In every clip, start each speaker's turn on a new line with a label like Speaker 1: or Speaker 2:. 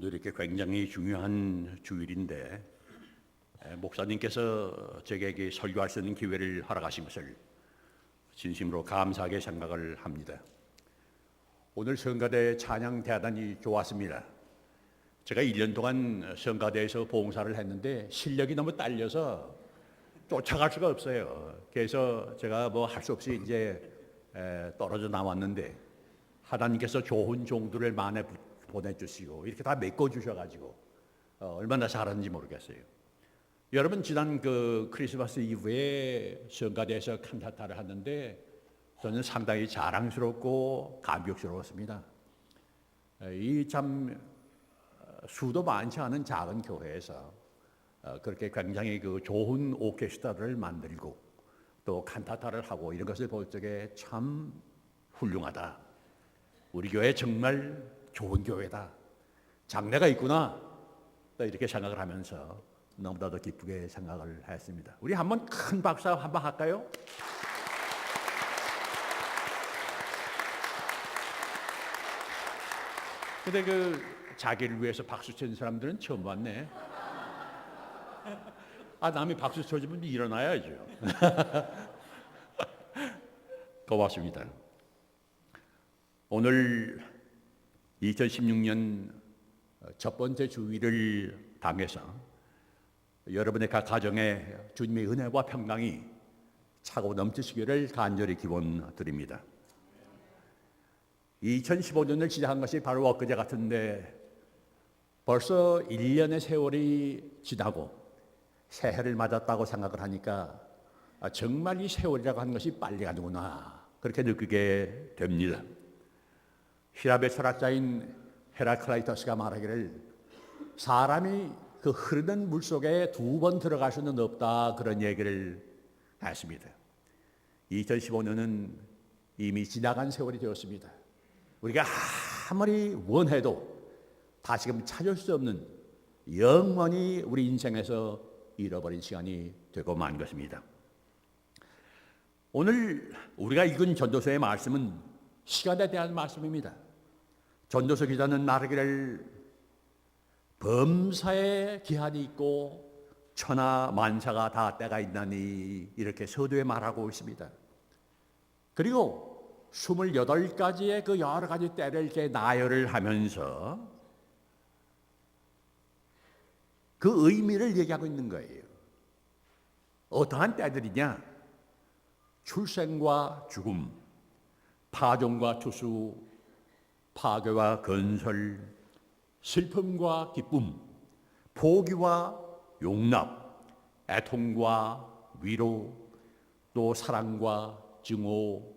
Speaker 1: 오늘 이렇게 굉장히 중요한 주일인데 목사님께서 제게 설교할 수 있는 기회를 허락하신 것을 진심으로 감사하게 생각을 합니다. 오늘 성가대 찬양 대단히 좋았습니다. 제가 1년 동안 성가대에서 봉사를 했는데 실력이 너무 딸려서 쫓아갈 수가 없어요. 그래서 제가 뭐 할 수 없이 이제 떨어져 나왔는데 하나님께서 좋은 종들을 많이 보내주시고 이렇게 다 메꿔주셔가지고 얼마나 잘하는지 모르겠어요. 여러분 지난 그 크리스마스 이브에 성가대에서 칸타타를 하는데 저는 상당히 자랑스럽고 감격스러웠습니다. 이 참 수도 많지 않은 작은 교회에서 그렇게 굉장히 그 좋은 오케스트라를 만들고 또 칸타타를 하고 이런 것을 볼 적에 참 훌륭하다. 우리 교회 정말 좋은 교회다. 장래가 있구나. 또 이렇게 생각을 하면서 너무나도 기쁘게 생각을 했습니다. 우리 한번 큰 박수 한번 할까요? 근데 그 자기를 위해서 박수 치는 사람들은 처음 봤네. 남이 박수 쳐주면 일어나야죠. 고맙습니다. 오늘 2016년 첫 번째 주일을 당해서 여러분의 각 가정에 주님의 은혜와 평강이 차고 넘치시기를 간절히 기원드립니다. 2015년을 시작한 것이 바로 엊그제 같은데 벌써 1년의 세월이 지나고 새해를 맞았다고 생각을 하니까 정말 이 세월이라고 하는 것이 빨리 가는구나 그렇게 느끼게 됩니다. 히랍의 철학자인 헤라클라이터스가 말하기를 사람이 그 흐르는 물 속에 2번 들어갈 수는 없다 그런 얘기를 했습니다. 2015년은 이미 지나간 세월이 되었습니다. 우리가 아무리 원해도 다시금 찾을 수 없는 영원히 우리 인생에서 잃어버린 시간이 되고 만 것입니다. 오늘 우리가 읽은 전도서의 말씀은 시간에 대한 말씀입니다. 전도서 기자는 말하기를 범사에 기한이 있고 천하 만사가 다 때가 있나니 이렇게 서두에 말하고 있습니다. 그리고 28가지의 그 여러 가지 때를 이렇게 나열을 하면서 그 의미를 얘기하고 있는 거예요. 어떠한 때들이냐? 출생과 죽음, 파종과 추수, 파괴와 건설, 슬픔과 기쁨, 포기와 용납, 애통과 위로, 또 사랑과 증오,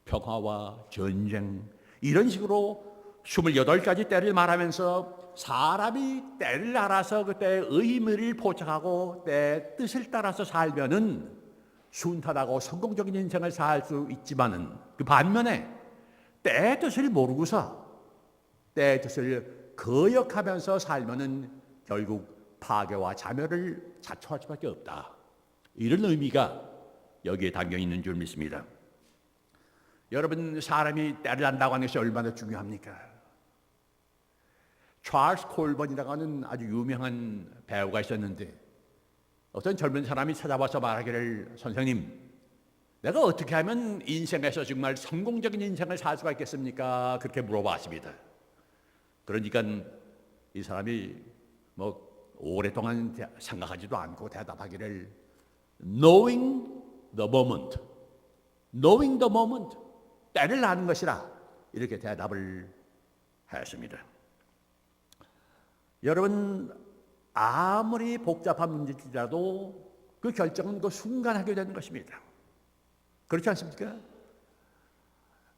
Speaker 1: 평화와 전쟁 이런 식으로 28가지 때를 말하면서 사람이 때를 알아서 그때의 의미를 포착하고 때의 뜻을 따라서 살면은 순탄하고 성공적인 인생을 살 수 있지만은 그 반면에 때의 뜻을 모르고서 때의 뜻을 거역하면서 살면은 결국 파괴와 자멸을 자초할 수밖에 없다. 이런 의미가 여기에 담겨 있는 줄 믿습니다. 여러분 사람이 때를 안다고 하는 것이 얼마나 중요합니까? 찰스 콜번이라고 하는 아주 유명한 배우가 있었는데 어떤 젊은 사람이 찾아와서 말하기를 선생님 내가 어떻게 하면 인생에서 정말 성공적인 인생을 살 수가 있겠습니까? 그렇게 물어봤습니다. 그러니까 이 사람이 뭐 오랫동안 생각하지도 않고 대답하기를 Knowing the moment, knowing the moment, 때를 아는 것이라 이렇게 대답을 했습니다. 여러분 아무리 복잡한 문제일지라도 그 결정은 그 순간 하게 되는 것입니다. 그렇지 않습니까?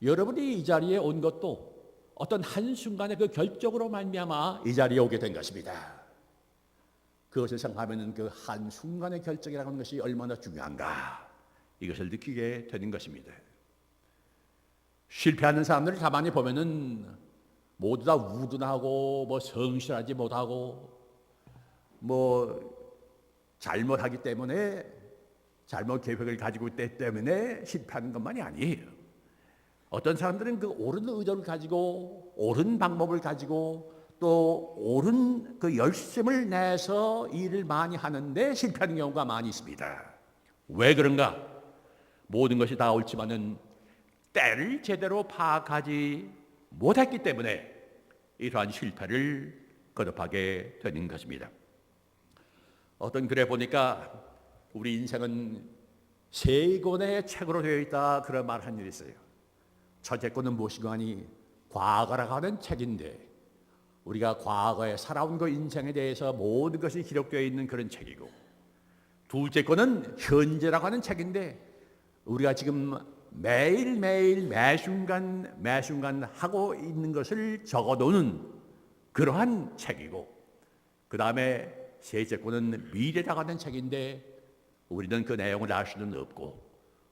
Speaker 1: 여러분이 이 자리에 온 것도 어떤 한순간의 그 결정으로 말미암아 이 자리에 오게 된 것입니다. 그것을 생각하면 그 한순간의 결정이라는 하는 것이 얼마나 중요한가 이것을 느끼게 되는 것입니다. 실패하는 사람들을 가만히 보면은 모두 다 우둔하고 뭐 성실하지 못하고 뭐 잘못하기 때문에 잘못 계획을 가지고 있기 때문에 실패하는 것만이 아니에요. 어떤 사람들은 그 옳은 의도를 가지고 옳은 방법을 가지고 또 옳은 그 열심을 내서 일을 많이 하는데 실패하는 경우가 많이 있습니다. 왜 그런가? 모든 것이 다 옳지만은 때를 제대로 파악하지 못했기 때문에 이러한 실패를 거듭하게 되는 것입니다. 어떤 글에 보니까 우리 인생은 세 권의 책으로 되어 있다, 그런 말 한 일이 있어요. 첫째 권은 무엇인가 하니 과거라고 하는 책인데, 우리가 과거에 살아온 그 인생에 대해서 모든 것이 기록되어 있는 그런 책이고, 둘째 권은 현재라고 하는 책인데, 우리가 지금 매일매일 매순간 하고 있는 것을 적어놓는 그러한 책이고, 그 다음에 셋째 권은 미래라고 하는 책인데, 우리는 그 내용을 알 수는 없고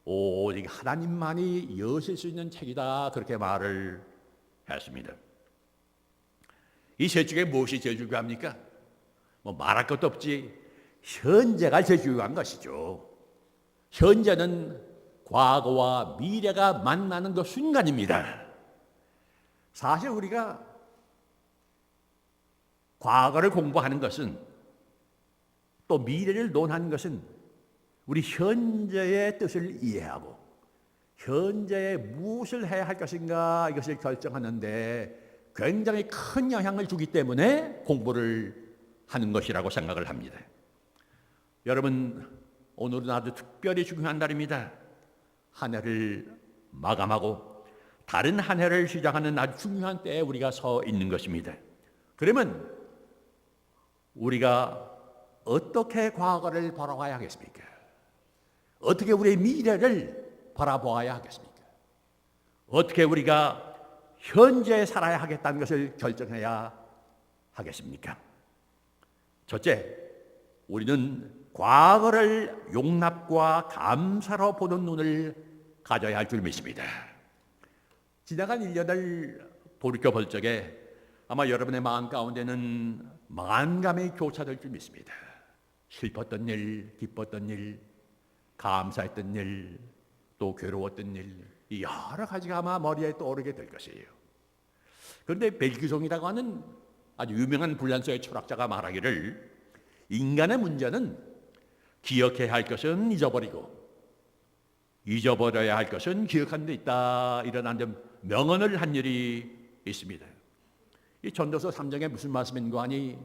Speaker 1: 오직 하나님만이 여실 수 있는 책이다, 그렇게 말을 했습니다. 이 셋 중에 무엇이 제일 중요합니까? 말할 것도 없지, 현재가 제일 중요한 것이죠. 현재는 과거와 미래가 만나는 그 순간입니다. 사실 우리가 과거를 공부하는 것은, 또 미래를 논하는 것은 우리 현재의 뜻을 이해하고 현재에 무엇을 해야 할 것인가, 이것을 결정하는데 굉장히 큰 영향을 주기 때문에 공부를 하는 것이라고 생각을 합니다. 여러분, 오늘은 아주 특별히 중요한 날입니다. 한 해를 마감하고 다른 한 해를 시작하는 아주 중요한 때에 우리가 서 있는 것입니다. 그러면 우리가 어떻게 과거를 바라봐야 하겠습니까? 어떻게 우리의 미래를 바라보아야 하겠습니까? 어떻게 우리가 현재에 살아야 하겠다는 것을 결정해야 하겠습니까? 첫째, 우리는 과거를 용납과 감사로 보는 눈을 가져야 할 줄 믿습니다. 지나간 1년을 돌이켜볼 적에 아마 여러분의 마음 가운데는 만감이 교차될 줄 믿습니다. 슬펐던 일, 기뻤던 일, 감사했던 일, 또 괴로웠던 일, 이 여러 가지가 아마 머리에 떠오르게 될 것이에요. 그런데 벨기종이라고 하는 아주 유명한 불란서의 철학자가 말하기를, 인간의 문제는 기억해야 할 것은 잊어버리고 잊어버려야 할 것은 기억하는 데 있다, 이런 아주 명언을 한 일이 있습니다. 이 전도서 3장에 무슨 말씀인가 하니,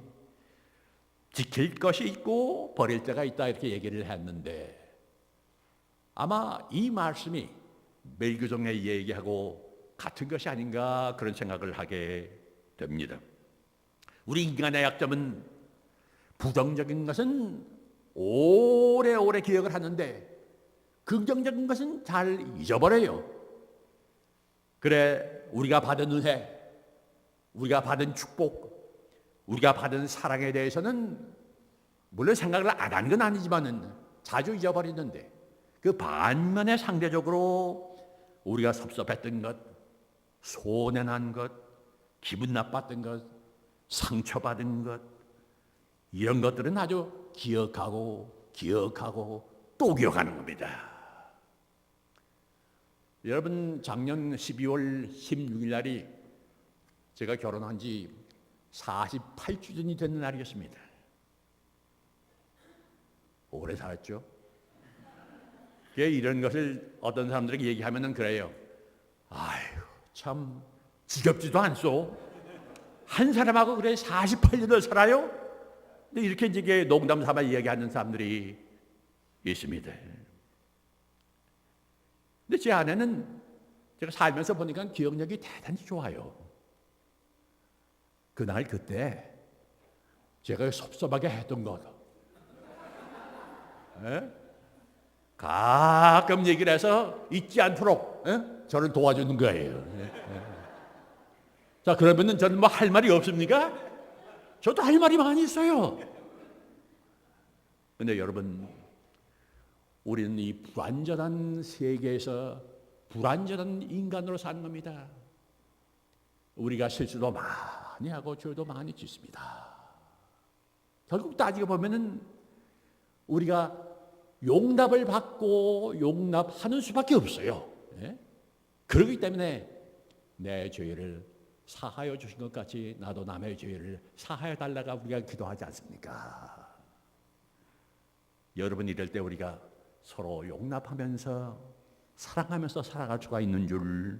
Speaker 1: 지킬 것이 있고 버릴 때가 있다, 이렇게 얘기를 했는데, 아마 이 말씀이 멜기종의 얘기하고 같은 것이 아닌가, 그런 생각을 하게 됩니다. 우리 인간의 약점은 부정적인 것은 오래오래 기억을 하는데 긍정적인 것은 잘 잊어버려요. 그래, 우리가 받은 은혜, 우리가 받은 축복, 우리가 받은 사랑에 대해서는 물론 생각을 안 하는 건 아니지만은 자주 잊어버리는데, 그 반면에 상대적으로 우리가 섭섭했던 것, 손해난 것, 기분 나빴던 것, 상처받은 것, 이런 것들은 아주 기억하고 또 기억하는 겁니다. 여러분, 작년 12월 16일 날이 제가 결혼한 지 48주년이 되는 날이었습니다. 오래 살았죠? 이런 것을 어떤 사람들에게 얘기하면은 그래요. 아유, 참 지겹지도 않소. 한 사람하고 그래 48년을 살아요? 근데 이렇게 이제 농담 삼아 이야기하는 사람들이 있습니다. 근데 제 아내는 제가 살면서 보니까 기억력이 대단히 좋아요. 그날 그때 제가 섭섭하게 했던 것, 가끔 얘기를 해서 잊지 않도록 저를 도와주는 거예요. 자, 그러면은 저는 뭐 할 말이 없습니까? 저도 할 말이 많이 있어요. 근데 여러분, 우리는 이 불완전한 세계에서 불완전한 인간으로 사는 겁니다. 우리가 실수도 많이 하고 죄도 많이 짓습니다. 결국 따지고 보면은 우리가 용납을 받고 용납하는 수밖에 없어요. 그렇기 때문에 내 죄를 사하여 주신 것 같이 나도 남의 죄를 사하여 달라가 우리가 기도하지 않습니까? 여러분, 이럴 때 우리가 서로 용납하면서 사랑하면서 살아갈 수가 있는 줄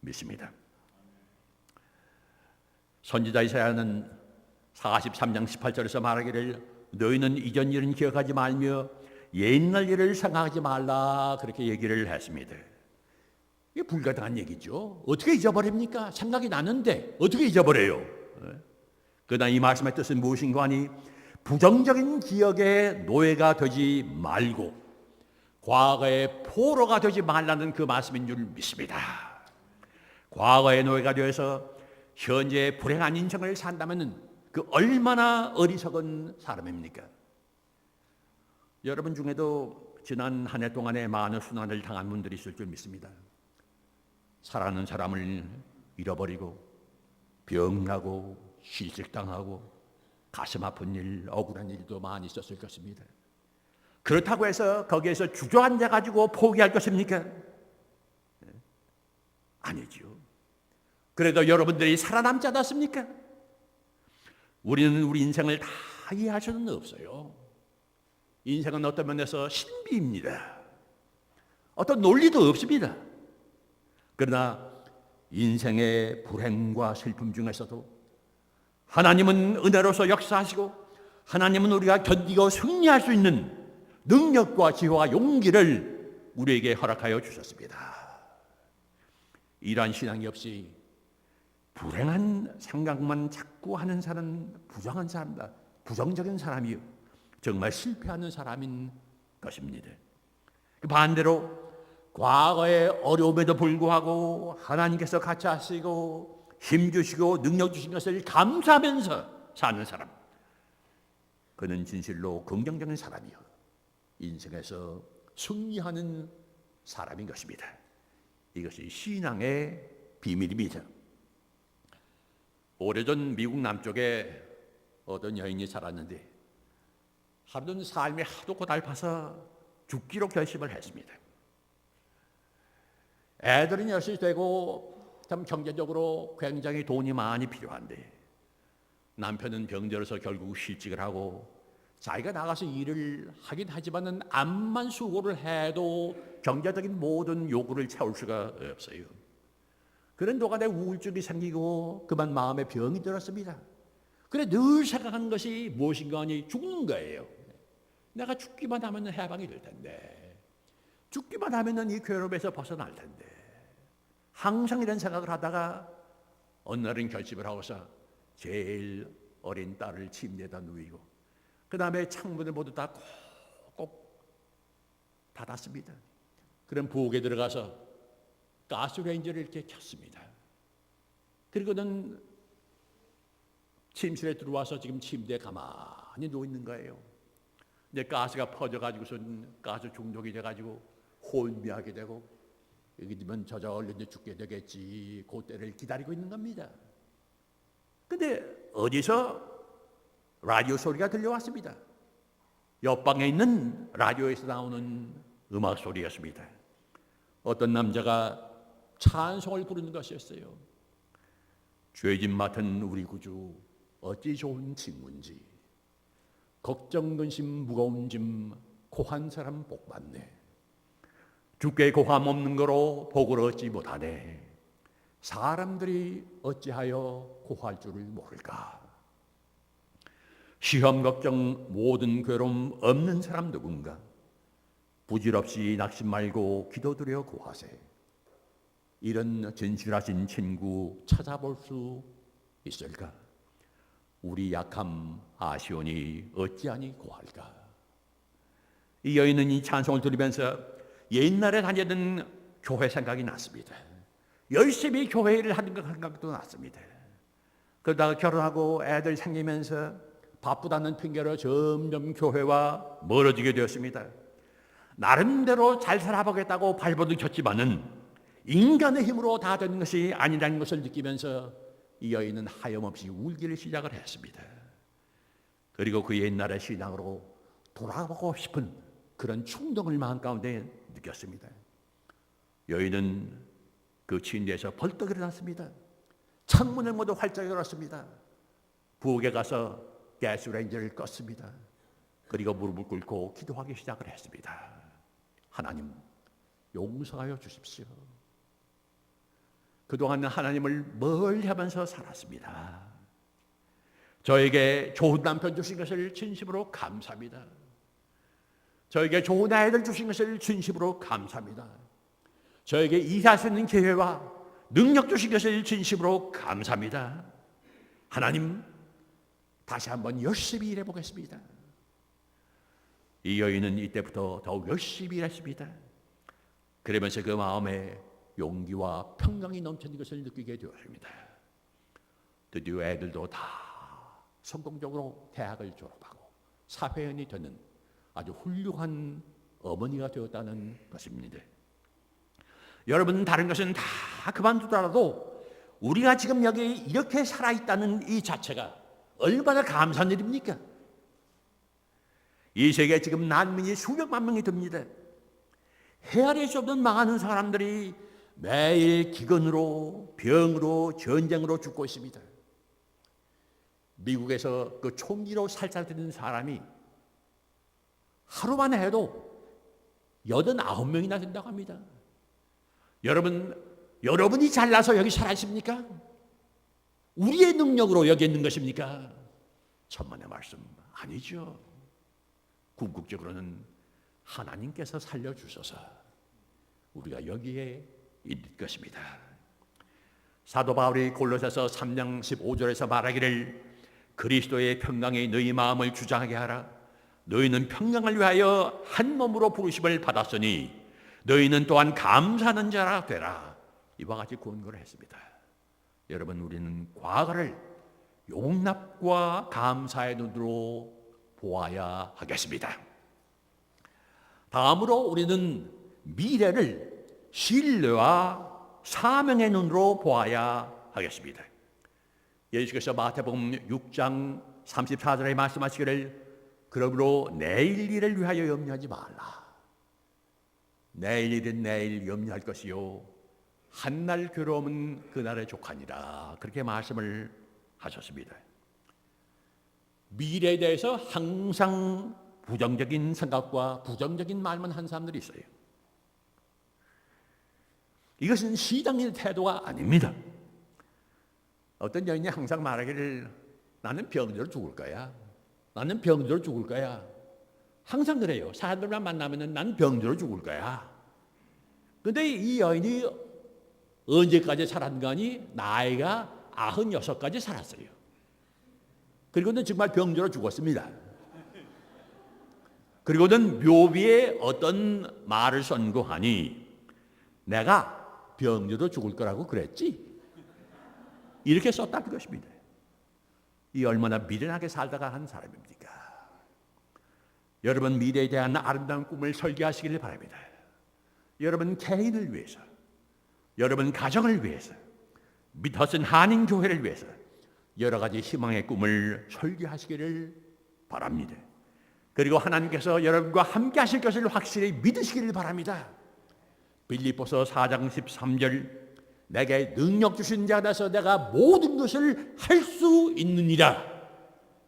Speaker 1: 믿습니다. 선지자 이사야는 43장 18절에서 말하기를 너희는 이전 일은 기억하지 말며 옛날 일을 생각하지 말라 그렇게 얘기를 했습니다. 이게 불가능한 얘기죠. 어떻게 잊어버립니까? 생각이 나는데 어떻게 잊어버려요? 그러나 이 말씀의 뜻은 무엇인가 하니 부정적인 기억의 노예가 되지 말고 과거의 포로가 되지 말라는 그 말씀인 줄 믿습니다. 과거의 노예가 되어서 현재 불행한 인생을 산다면 그 얼마나 어리석은 사람입니까? 여러분 중에도 지난 한 해 동안에 많은 순환을 당한 분들이 있을 줄 믿습니다. 사랑하는 사람을 잃어버리고 병나고 실직당하고 가슴 아픈 일, 억울한 일도 많이 있었을 것입니다. 그렇다고 해서 거기에서 주저앉아 가지고 포기할 것입니까? 아니죠. 그래도 여러분들이 살아남지 않았습니까? 우리는 우리 인생을 다 이해할 수는 없어요. 인생은 어떤 면에서 신비입니다. 어떤 논리도 없습니다. 그러나 인생의 불행과 슬픔 중에서도 하나님은 은혜로서 역사하시고 하나님은 우리가 견디고 승리할 수 있는 능력과 지혜와 용기를 우리에게 허락하여 주셨습니다. 이러한 신앙이 없이 불행한 생각만 자꾸 하는 사람은 부정한 사람이다. 부정적인 사람이요. 정말 실패하는 사람인 것입니다. 반대로 과거의 어려움에도 불구하고 하나님께서 같이 하시고 힘주시고 능력 주신 것을 감사하면서 사는 사람, 그는 진실로 긍정적인 사람이요 인생에서 승리하는 사람인 것입니다. 이것이 신앙의 비밀입니다. 오래전 미국 남쪽에 어떤 여인이 살았는데 하루는 삶이 하도 고달파서 죽기로 결심을 했습니다. 애들은 열심히 되고 참 경제적으로 굉장히 돈이 많이 필요한데 남편은 병들어서 결국 실직을 하고 자기가 나가서 일을 하긴 하지만은 암만 수고를 해도 경제적인 모든 요구를 채울 수가 없어요. 그런 동안에 우울증이 생기고 그만 마음에 병이 들었습니다. 그래 늘 생각하는 것이 무엇인가 하니 죽는 거예요. 내가 죽기만 하면 해방이 될 텐데, 죽기만 하면 이 괴로움에서 벗어날 텐데, 항상 이런 생각을 하다가 어느 날은 결심을 하고서 제일 어린 딸을 침대에다 누이고 그 다음에 창문을 모두 다 꼭 닫았습니다. 그럼 부엌에 들어가서 가스레인지를 이렇게 켰습니다. 그리고는 침실에 들어와서 지금 침대에 가만히 누워 있는 거예요. 이제 가스가 퍼져가지고선 가스 중독이 돼가지고 혼미하게 되고 여기 되면 저절로 이제 죽게 되겠지. 그 때를 기다리고 있는 겁니다. 근데 어디서 라디오 소리가 들려왔습니다. 옆방에 있는 라디오에서 나오는 음악 소리였습니다. 어떤 남자가 찬송을 부르는 것이었어요. 죄짐 맡은 우리 구주 어찌 좋은 친구인지, 걱정 근심 무거운 짐 고한 사람 복 받네. 주께 고함 없는 거로 복을 얻지 못하네. 사람들이 어찌하여 고할 줄을 모를까. 시험 걱정 모든 괴로움 없는 사람 누군가. 부질없이 낙심 말고 기도드려 구하세. 이런 진실하신 친구 찾아볼 수 있을까? 우리 약함 아시오니 어찌하니 구할까? 이 여인은 이 찬송을 들으면서 옛날에 다니던 교회 생각이 났습니다. 열심히 교회를 하는 것 생각도 났습니다. 그러다가 결혼하고 애들 생기면서 바쁘다는 핑계로 점점 교회와 멀어지게 되었습니다. 나름대로 잘 살아보겠다고 발버둥 쳤지만은 인간의 힘으로 다 되는 것이 아니라는 것을 느끼면서 이 여인은 하염없이 울기를 시작을 했습니다. 그리고 그 옛날의 신앙으로 돌아가고 싶은 그런 충동을 마음 가운데 느꼈습니다. 여인은 그 침대에서 벌떡 일어났습니다. 창문을 모두 활짝 열었습니다. 부엌에 가서 가스레인지를 껐습니다. 그리고 무릎을 꿇고 기도하기 시작을 했습니다. 하나님, 용서하여 주십시오. 그동안 하나님을 멀리하면서 살았습니다. 저에게 좋은 남편 주신 것을 진심으로 감사합니다. 저에게 좋은 아이들 주신 것을 진심으로 감사합니다. 저에게 일할 수 있는 기회와 능력 주신 것을 진심으로 감사합니다. 하나님, 다시 한번 열심히 일해보겠습니다. 이 여인은 이때부터 더욱 열심히 일했습니다. 그러면서 그 마음에 용기와 평강이 넘치는 것을 느끼게 되었습니다. 드디어 애들도 다 성공적으로 대학을 졸업하고 사회인이 되는 아주 훌륭한 어머니가 되었다는 것입니다. 여러분, 다른 것은 다 그만두더라도 우리가 지금 여기 이렇게 살아있다는 이 자체가 얼마나 감사한 일입니까? 이 세계에 지금 난민이 수백만 명이 듭니다. 헤아릴 수 없는 망하는 사람들이 매일 기근으로, 병으로, 전쟁으로 죽고 있습니다. 미국에서 그 총기로 살살되는 사람이 하루만 해도 89명이나 된다고 합니다. 여러분이 잘나서 여기 살아있습니까? 우리의 능력으로 여기 있는 것입니까? 천만의 말씀 아니죠. 궁극적으로는 하나님께서 살려주셔서 우리가 여기에 있는 것입니다. 사도 바울이 골로새서 3장 15절에서 말하기를 그리스도의 평강이 너희 마음을 주장하게 하라. 너희는 평강을 위하여 한 몸으로 부르심을 받았으니 너희는 또한 감사하는 자라 되라. 이와 같이 권고를 했습니다. 여러분, 우리는 과거를 용납과 감사의 눈으로 보아야 하겠습니다. 다음으로 우리는 미래를 신뢰와 사명의 눈으로 보아야 하겠습니다. 예수께서 마태복음 6장 34절에 말씀하시기를 그러므로 내일 일을 위하여 염려하지 말라. 내일 일은 내일 염려할 것이요 한날 괴로움은 그날의 족하니라. 그렇게 말씀을 하셨습니다. 미래에 대해서 항상 부정적인 생각과 부정적인 말만 한 사람들이 있어요. 이것은 시장의 태도가 아닙니다. 어떤 여인이 항상 말하기를 나는 병들어 죽을 거야. 나는 병들어 죽을 거야. 항상 그래요. 사람들만 만나면 난 병들어 죽을 거야. 그런데 이 여인이 언제까지 살았는가니 나이가 96까지 살았어요. 그리고는 정말 병들어 죽었습니다. 그리고는 묘비에 어떤 말을 선고하니 내가 병들어 죽을 거라고 그랬지? 이렇게 썼다는 것입니다. 이 얼마나 미련하게 살다가 한 사람입니까? 여러분, 미래에 대한 아름다운 꿈을 설계하시기를 바랍니다. 여러분 개인을 위해서, 여러분 가정을 위해서, 미터슨 한인교회를 위해서 여러 가지 희망의 꿈을 설계하시기를 바랍니다. 그리고 하나님께서 여러분과 함께 하실 것을 확실히 믿으시기를 바랍니다. 빌립보서 4장 13절 내게 능력 주신 자가 돼서 내가 모든 것을 할 수 있느니라.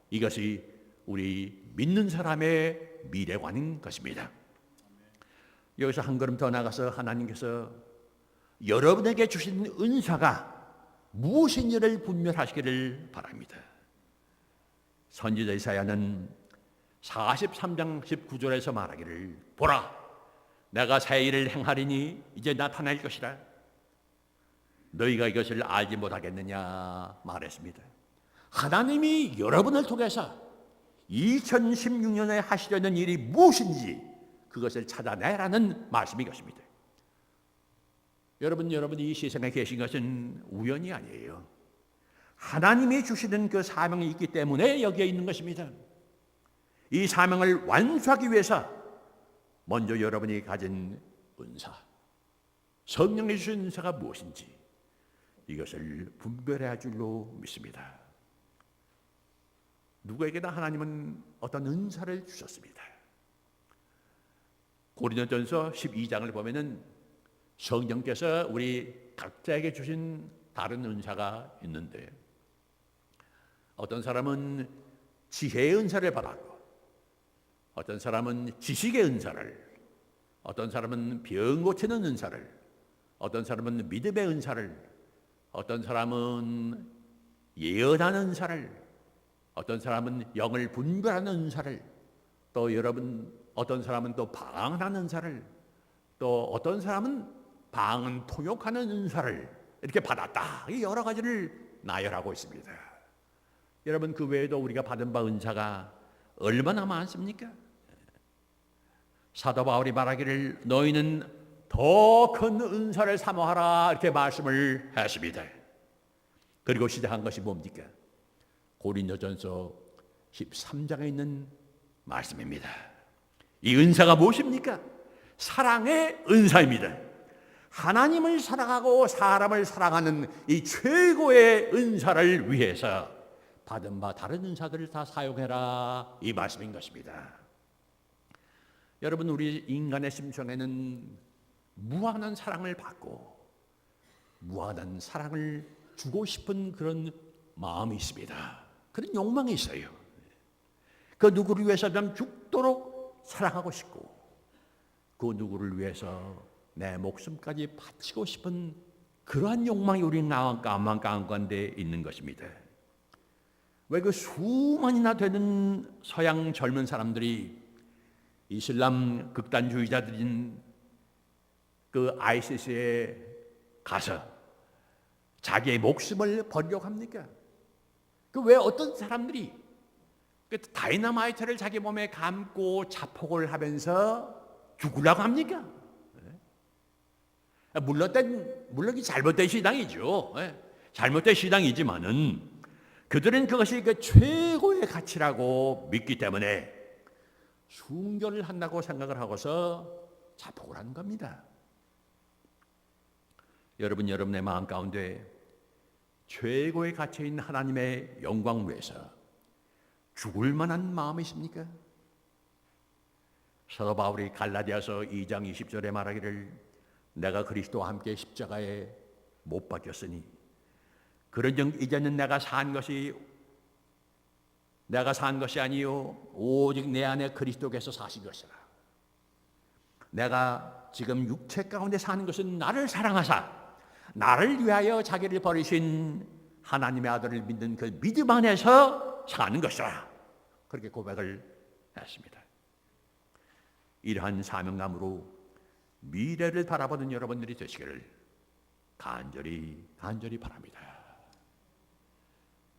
Speaker 1: 이것이 우리 믿는 사람의 미래관인 것입니다. 여기서 한 걸음 더 나가서 하나님께서 여러분에게 주신 은사가 무엇인지를 분별하시기를 바랍니다. 선지자 이사야는 43장 19절에서 말하기를 보라, 내가 새 일을 행하리니 이제 나타날 것이라. 너희가 이것을 알지 못하겠느냐 말했습니다. 하나님이 여러분을 통해서 2016년에 하시려는 일이 무엇인지 그것을 찾아내라는 말씀이 것입니다. 여러분이 이 세상에 계신 것은 우연이 아니에요. 하나님이 주시는 그 사명이 있기 때문에 여기에 있는 것입니다. 이 사명을 완수하기 위해서 먼저 여러분이 가진 은사, 성령이 주신 은사가 무엇인지 이것을 분별해야 줄로 믿습니다. 누구에게나 하나님은 어떤 은사를 주셨습니다. 고린도전서 12장을 보면은 성령께서 우리 각자에게 주신 다른 은사가 있는데, 어떤 사람은 지혜의 은사를 받았고, 어떤 사람은 지식의 은사를, 어떤 사람은 병 고치는 은사를, 어떤 사람은 믿음의 은사를, 어떤 사람은 예언하는 은사를, 어떤 사람은 영을 분별하는 은사를, 또 여러분 어떤 사람은 또 방언하는 은사를, 또 어떤 사람은 방언 통역하는 은사를 이렇게 받았다. 이 여러 가지를 나열하고 있습니다. 여러분 그 외에도 우리가 받은 바 은사가 얼마나 많습니까? 사도 바울이 말하기를 너희는 더 큰 은사를 사모하라 이렇게 말씀을 했습니다. 그리고 시작한 것이 뭡니까? 고린도전서 13장에 있는 말씀입니다. 이 은사가 무엇입니까? 사랑의 은사입니다. 하나님을 사랑하고 사람을 사랑하는 이 최고의 은사를 위해서 받은 바 다른 은사들을 다 사용해라 이 말씀인 것입니다. 여러분 우리 인간의 심성에는 무한한 사랑을 받고 무한한 사랑을 주고 싶은 그런 마음이 있습니다. 그런 욕망이 있어요. 그 누구를 위해서든 죽도록 사랑하고 싶고 그 누구를 위해서 내 목숨까지 바치고 싶은 그러한 욕망이 우리 마음 가운데 있는 것입니다. 왜 그 수만이나 되는 서양 젊은 사람들이 이슬람 극단주의자들인 그 ISIS에 가서 자기의 목숨을 버리려고 합니까? 그 왜 어떤 사람들이 그 다이너마이트를 자기 몸에 감고 자폭을 하면서 죽으려고 합니까? 물론 잘못된 신앙이죠. 잘못된 신앙이지만은 그들은 그것이 그 최고의 가치라고 믿기 때문에 순교를 한다고 생각을 하고서 자폭을 하는 겁니다. 여러분의 마음 가운데 최고의 가치에 있는 하나님의 영광 위해서 죽을 만한 마음이 있습니까? 사도 바울이 갈라디아서 2장 20절에 말하기를 내가 그리스도와 함께 십자가에 못 박혔으니 그런즉 이제는 내가 산 것이 아니요 오직 내 안에 그리스도께서 사신 것이라. 내가 지금 육체 가운데 사는 것은 나를 사랑하사 나를 위하여 자기를 버리신 하나님의 아들을 믿는 그 믿음 안에서 사는 것이라. 그렇게 고백을 했습니다. 이러한 사명감으로 미래를 바라보는 여러분들이 되시기를 간절히 바랍니다.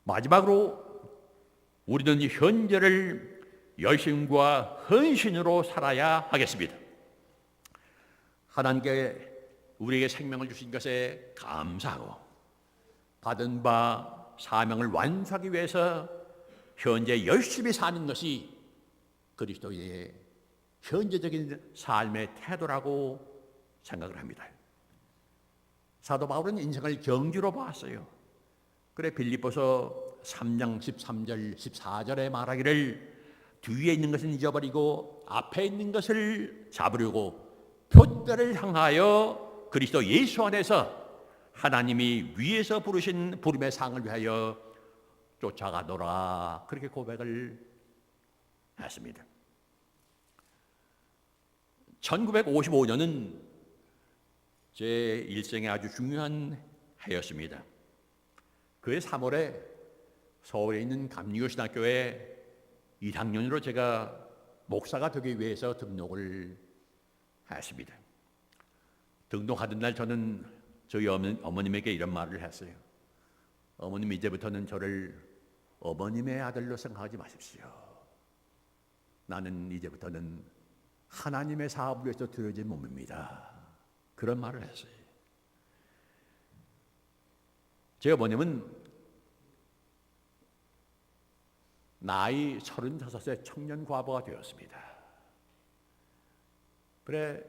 Speaker 1: 마지막으로 우리는 이 현재를 열심과 헌신으로 살아야 하겠습니다. 하나님께 우리에게 생명을 주신 것에 감사하고 받은 바 사명을 완수하기 위해서 현재 열심히 사는 것이 그리스도의 현재적인 삶의 태도라고 생각을 합니다. 사도 바울은 인생을 경주로 봤어요. 그래 빌립보서 3장 13절 14절에 말하기를 뒤에 있는 것은 잊어버리고 앞에 있는 것을 잡으려고 표대를 향하여 그리스도 예수 안에서 하나님이 위에서 부르신 부름의 상을 위하여 쫓아가노라. 그렇게 고백을 했습니다. 1955년은 제 일생에 아주 중요한 해였습니다. 그해 3월에 서울에 있는 감리교신학교에 1학년으로 제가 목사가 되기 위해서 등록을 했습니다. 등록하던 날 저는 저희 어머님에게 이런 말을 했어요. 어머님 이제부터는 저를 어머님의 아들로 생각하지 마십시오. 나는 이제부터는 하나님의 사업을 위해서 들여진 몸입니다. 그런 말을 했어요. 제 어머님은 나이 35세 청년 과부가 되었습니다. 그래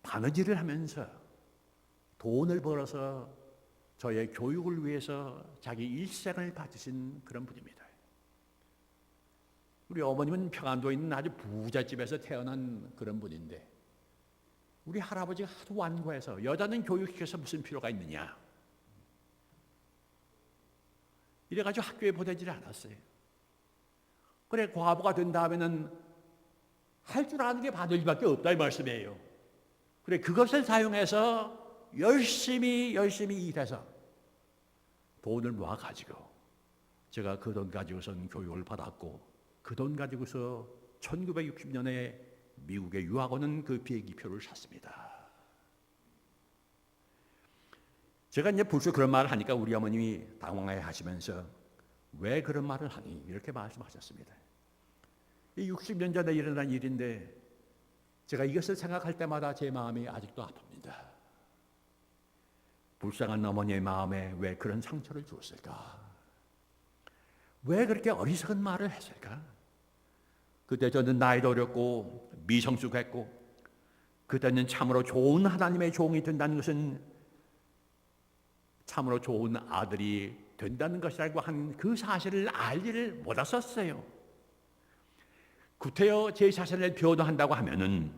Speaker 1: 바느질을 하면서 돈을 벌어서 저의 교육을 위해서 자기 일생을 바치신 그런 분입니다. 우리 어머님은 평안도에 있는 아주 부잣집에서 태어난 그런 분인데 우리 할아버지가 하도 완고해서 여자는 교육시켜서 무슨 필요가 있느냐. 이래가지고 학교에 보내지를 않았어요. 그래, 과부가 된 다음에는 할 줄 아는 게 바늘밖에 없다 이 말씀이에요. 그래, 그것을 사용해서 열심히 일해서 돈을 모아가지고 제가 그 돈 가지고선 교육을 받았고, 그 돈 가지고서 1960년에 미국에 유학 오는 그 비행기표를 샀습니다. 제가 이제 벌써 그런 말을 하니까 우리 어머님이 당황해 하시면서 왜 그런 말을 하니? 이렇게 말씀하셨습니다. 이 60년 전에 일어난 일인데 제가 이것을 생각할 때마다 제 마음이 아직도 아픕니다. 불쌍한 어머니의 마음에 왜 그런 상처를 주었을까? 왜 그렇게 어리석은 말을 했을까? 그때 저는 나이도 어렸고 미성숙했고, 그때는 참으로 좋은 하나님의 종이 된다는 것은 참으로 좋은 아들이 된다는 것이라고 하는 그 사실을 알지를 못했었어요. 구태여 제 자신을 변호한다고 하면은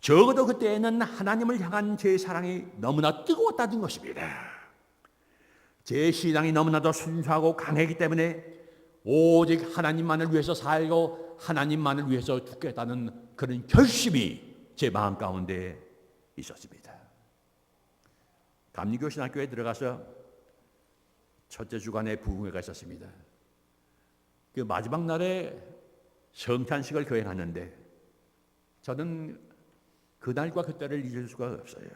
Speaker 1: 적어도 그때에는 하나님을 향한 제 사랑이 너무나 뜨거웠다는 것입니다. 제 신앙이 너무나도 순수하고 강했기 때문에 오직 하나님만을 위해서 살고 하나님만을 위해서 죽겠다는 그런 결심이 제 마음 가운데 있었습니다. 감리교신학교에 들어가서 첫째 주간에 부흥회가 있었습니다. 그 마지막 날에 성탄식을 거행하는데 저는 그날과 그때를 잊을 수가 없어요.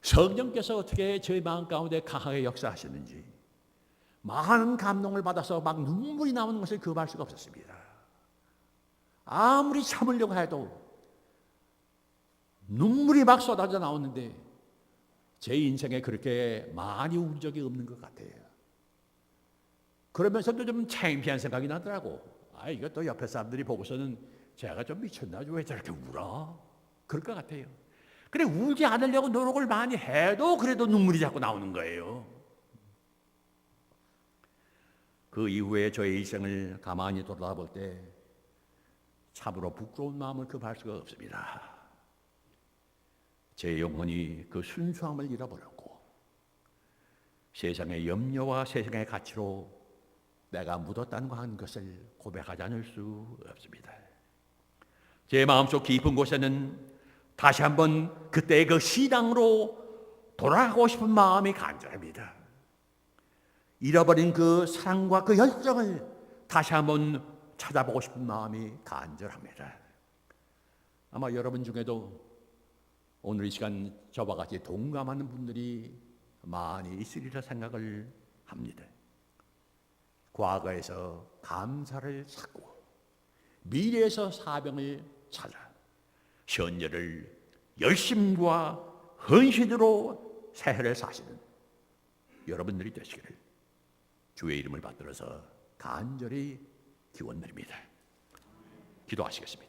Speaker 1: 성령께서 어떻게 저의 마음 가운데 강하게 역사하셨는지 많은 감동을 받아서 막 눈물이 나오는 것을 금할 수가 없었습니다. 아무리 참으려고 해도 눈물이 막 쏟아져 나오는데 제 인생에 그렇게 많이 운 적이 없는 것 같아요. 그러면서도 좀 창피한 생각이 나더라고. 이거 또 옆에 사람들이 보고서는 제가 좀 미쳤나? 왜 저렇게 울어? 그럴 것 같아요. 그래, 울지 않으려고 노력을 많이 해도 그래도 눈물이 자꾸 나오는 거예요. 그 이후에 저의 일생을 가만히 돌아볼 때 참으로 부끄러운 마음을 금할 수가 없습니다. 제 영혼이 그 순수함을 잃어버렸고 세상의 염려와 세상의 가치로 내가 묻었다는 것을 고백하지 않을 수 없습니다. 제 마음속 깊은 곳에는 다시 한번 그때의 그 신앙으로 돌아가고 싶은 마음이 간절합니다. 잃어버린 그 사랑과 그 열정을 다시 한번 찾아보고 싶은 마음이 간절합니다. 아마 여러분 중에도 오늘 이 시간 저와 같이 동감하는 분들이 많이 있으리라 생각을 합니다. 과거에서 감사를 찾고 미래에서 사명을 찾아 현재를 열심과 헌신으로 새해를 사시는 여러분들이 되시기를 주의 이름을 받들어서 간절히 기원드립니다. 기도하시겠습니다.